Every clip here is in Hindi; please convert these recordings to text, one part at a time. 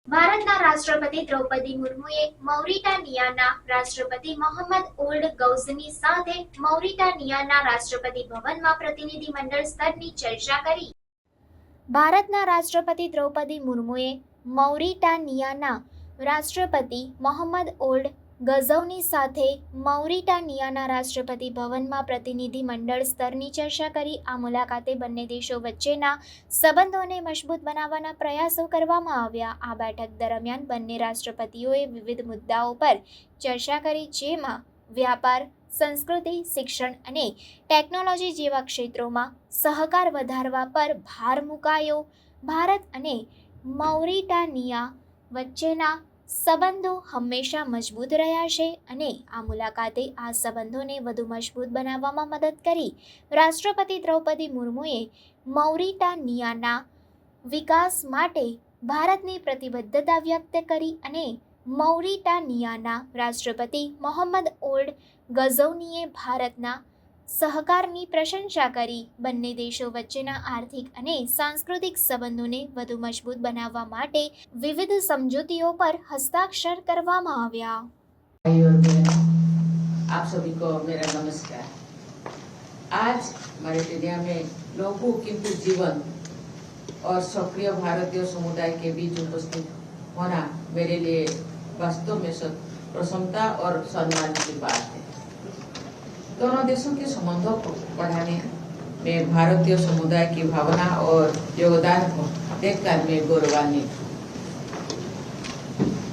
ભારતના રાષ્ટ્રપતિ દ્રૌપદી મુર્મુએ મૌરિટાનિયાના રાષ્ટ્રપતિ મોહમ્મદ ઓલ્ડ ગૌઝની સાથે મૌરિટાનિયાના રાષ્ટ્રપતિ ભવનમાં પ્રતિનિધિમંડળ સ્તરની ચર્ચા કરી। ભારતના રાષ્ટ્રપતિ દ્રૌપદી મુર્મુએ મૌરિટાનિયાના રાષ્ટ્રપતિ મોહમ્મદ ઓલ્ડ ગઝૌની સાથે મૌરિટાનિયાના રાષ્ટ્રપતિ ભવનમાં પ્રતિનિધિમંડળ સ્તરની ચર્ચા કરી। આ મુલાકાતે બંને દેશો વચ્ચેના સંબંધોને મજબૂત બનાવવાના પ્રયાસો કરવામાં આવ્યા। આ બેઠક દરમિયાન બંને રાષ્ટ્રપતિઓએ વિવિધ મુદ્દાઓ પર ચર્ચા કરી, જેમાં વ્યાપાર, સંસ્કૃતિ, શિક્ષણ અને ટેકનોલોજી જેવા ક્ષેત્રોમાં સહકાર વધારવા પર ભાર મુકાયો। ભારત અને મૌરિટાનિયા વચ્ચેના સંબંધો હંમેશા મજબૂત રહ્યા છે અને આ મુલાકાતે આ સંબંધોને વધુ મજબૂત બનાવવામાં મદદ કરી। રાષ્ટ્રપતિ દ્રૌપદી મુર્મુએ મૌરિટાનિયાના વિકાસ માટે ભારતની પ્રતિબદ્ધતા વ્યક્ત કરી અને મૌરિટાનિયાના રાષ્ટ્રપતિ મોહમ્મદ ઓલ્ડ ગઝૌનીએ ભારતના સહકારની પ્રશંસા કરી। બંને દેશો વચ્ચેના આર્થિક અને સાંસ્કૃતિક સંબંધોને વધુ મજબૂત બનાવવા માટે વિવિધ સમજૂતીઓ પર હસ્તાક્ષર કરવામાં આવ્યા। आप सभी को मेरा नमस्कार। आज मॉरिटेनिया में लोगों किंतु जीवन और सक्रिय भारतीय समुदाय के बीच उपस्थित होना मेरे लिए वास्तव में प्रसन्नता और सम्मान की बात है। दोनों देशों के संबंधों को बढ़ाने में भारतीय समुदाय की भावना और योगदान को देखकर मैं गौरवान्वित हूँ।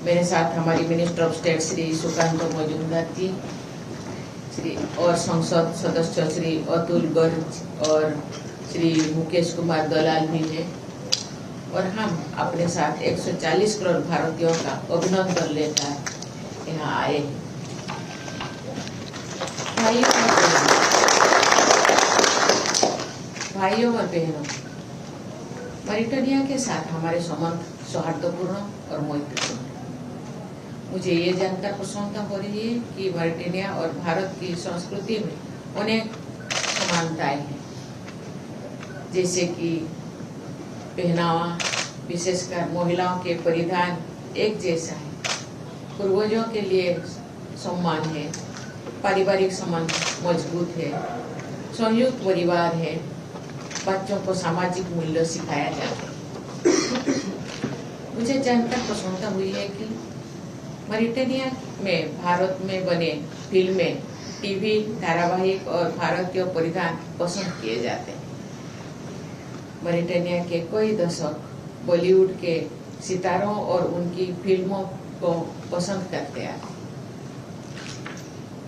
मेरे साथ हमारी minister of state Shri Sukanta Majumdar ji और संसद सदस्य श्री अतुल गर्ग और श्री मुकेश कुमार दलाल भी हैं और हम अपने साथ 140 करोड़ भारतीयों का अभिनंदन लेकर यहाँ आए हैं। भाइयों और बहनों, मॉरिटेनिया के साथ हमारे संबंध सौहार्दपूर्ण और मैत्रीपूर्ण। मुझे ये जानकर प्रसन्नता हो रही है कि मॉरिटेनिया और भारत की संस्कृति में अनेक समानताएं हैं, जैसे कि पहनावा, विशेषकर महिलाओं के परिधान एक जैसा है, पूर्वजों के लिए सम्मान है, पारिवारिक संबंध मजबूत है, संयुक्त परिवार है, बच्चों को सामाजिक मूल्य सिखाया जाता है। मुझे जानकर प्रसन्नता हुई है कि मॉरिटेनिया में भारत में बने फिल्में, टीवी धारावाहिक और भारतीय परिधान पसंद किए जाते हैं। मॉरिटेनिया के कई दशक बॉलीवुड के सितारों और उनकी फिल्मों को पसंद करते हैं।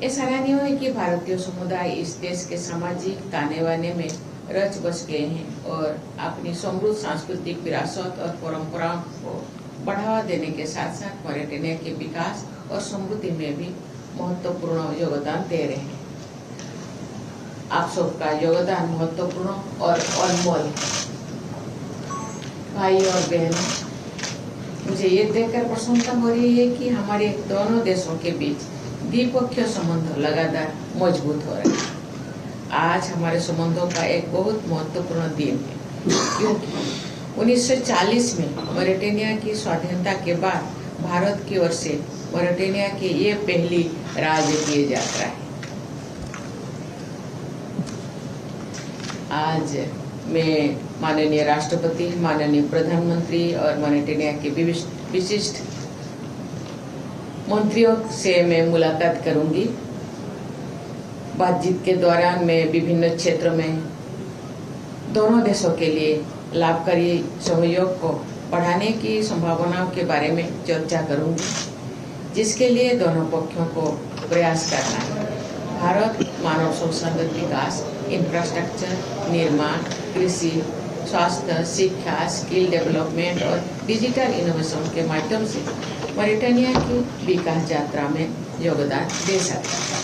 ये सराहनीय है कि भारतीय समुदाय इस देश के सामाजिक ताने बाने में रच बस गए हैं और अपनी समृद्ध सांस्कृतिक विरासत और परंपराओं को बढ़ावा देने के साथ साथ मॉरिटेनिया के विकास और समृद्धि में भी महत्वपूर्ण योगदान दे रहे हैं। आप सबका योगदान महत्वपूर्ण और अनमोल है। भाई और बहनों, मुझे ये देखकर प्रसन्नता हो रही है कि हमारे दोनों देशों के बीच द्विपक्षीय संबंध लगातार मजबूत हो रहे हैं। आज हमारे संबंधों का एक बहुत महत्वपूर्ण दिन है, क्योंकि 1940 में मॉरिटेनिया की स्वाधीनता के बाद भारत की ओर से मॉरिटेनिया की ये पहली राजकीय यात्रा है। आज मैं माननीय राष्ट्रपति, माननीय प्रधानमंत्री और मॉरिटेनिया के विशिष्ट मंत्रियों से मैं मुलाकात करूंगी। बातचीत के दौरान मैं विभिन्न क्षेत्रों में दोनों देशों के लिए लाभकारी सहयोग को बढ़ाने की संभावनाओं के बारे में चर्चा करूंगी, जिसके लिए दोनों पक्षों को प्रयास करना है। भारत मानव संसाधन विकास, इंफ्रास्ट्रक्चर निर्माण, कृषि, स्वास्थ्य, शिक्षा, स्किल डेवलपमेंट और डिजिटल इनोवेशन के माध्यम से मॉरिटेनिया की विकास यात्रा में योगदान दे सकता है।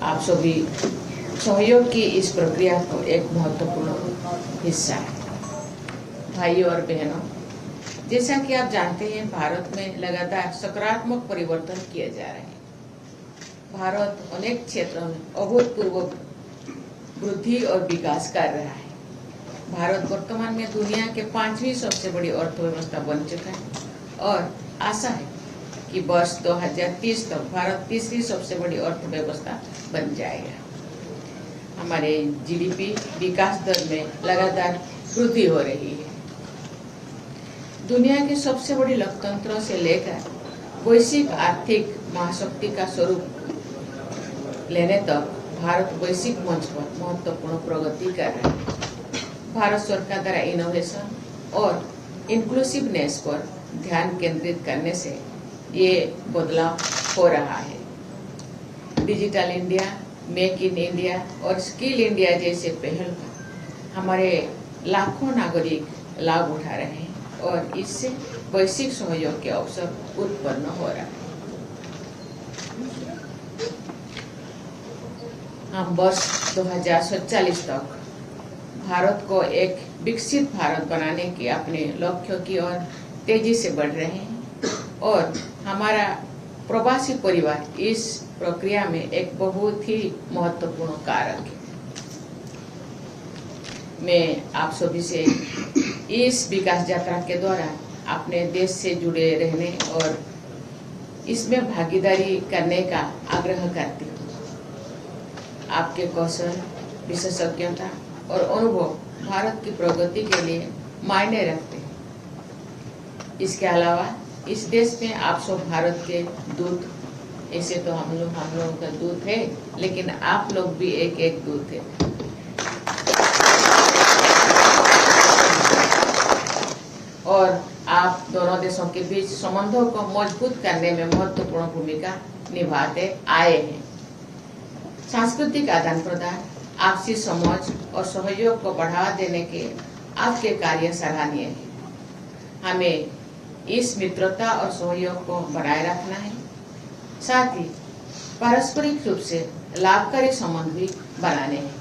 आप सभी सहयोग की इस प्रक्रिया को एक महत्वपूर्ण हिस्सा है। भाइयों और बहनों, जैसा कि आप जानते हैं, भारत में लगातार सकारात्मक परिवर्तन किए जा रहे हैं। भारत अनेक क्षेत्रों में अभूतपूर्व वृद्धि और विकास कर रहा है। भारत वर्तमान में दुनिया के 5वीं सबसे बड़ी अर्थव्यवस्था बन चुका है और आशा है कि वर्ष 2030 तक भारत तीसरी सबसे बड़ी अर्थव्यवस्था बन जाएगा। हमारे जीडीपी विकास दर में लगातार वृद्धि हो रही है। दुनिया के सबसे बड़ी लोकतंत्रों से लेकर वैश्विक आर्थिक महाशक्ति का स्वरूप लेने तक भारत वैश्विक मंच पर महत्वपूर्ण प्रगति कर रहा है। भारत सरकार द्वारा इनोवेशन और इंक्लूसिवनेस पर ध्यान केंद्रित करने से ये बदलाव हो रहा है। Digital India, make in India और स्किल इंडिया जैसे पहल का हमारे लाखों नागरिक लाभ उठा रहे हैं और इससे वैश्विक सहयोग के अवसर उत्पन्न हो रहा है। हम वर्ष 2047 तक भारत को एक विकसित भारत बनाने के अपने लक्ष्यों की ओर तेजी से बढ़ रहे हैं और हमारा प्रवासी परिवार इस प्रक्रिया में एक बहुत ही महत्वपूर्ण कारक है। मैं आप सभी से इस विकास यात्रा के दौरान अपने देश से जुड़े रहने और इसमें भागीदारी करने का आग्रह करती हूँ। आपके कौशल, विशेषज्ञता और अनुभव भारत की प्रगति के लिए मायने रखते हैं। इसके अलावा इस देश में आप सब भारत के दूत, ऐसे तो हम लोगों का दूत है, लेकिन आप लोग भी एक दूत है। और आप दोनों देशों के बीच संबंधों को मजबूत करने में महत्वपूर्ण भूमिका निभाते आए हैं। सांस्कृतिक आदान प्रदान, आपसी समझ और सहयोग को बढ़ावा देने के आपके कार्य सराहनीय है। हमें इस मित्रता और सहयोग को बनाए रखना है, साथ ही पारस्परिक रूप से लाभकारी संबंध भी बनाने हैं।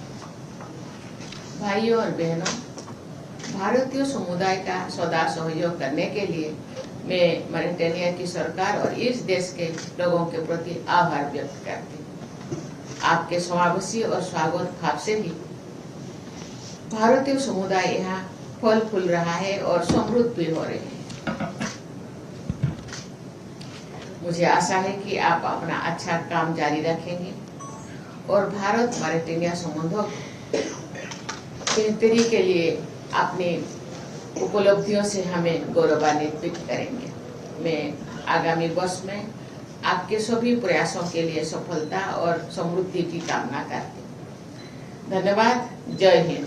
भाइयों और बहनों, भारतीय समुदाय का सदा सहयोग करने के लिए मैं मॉरिटेनिया की सरकार और इस देश के लोगों के प्रति आभार व्यक्त करती हूँ। आपके समावेशी और स्वागत भाव से ही भारतीय समुदाय यहाँ फल फूल रहा है और समृद्ध भी हो रहे हैं। मुझे आशा है कि आप अपना अच्छा काम जारी रखेंगे और भारत मॉरिटेनिया संबंधों बेहतरी के लिए अपनी उपलब्धियों से हमें गौरवान्वित करेंगे। मैं आगामी वर्ष में आपके सभी प्रयासों के लिए सफलता और समृद्धि की कामना करती हूँ। धन्यवाद। जय हिंद।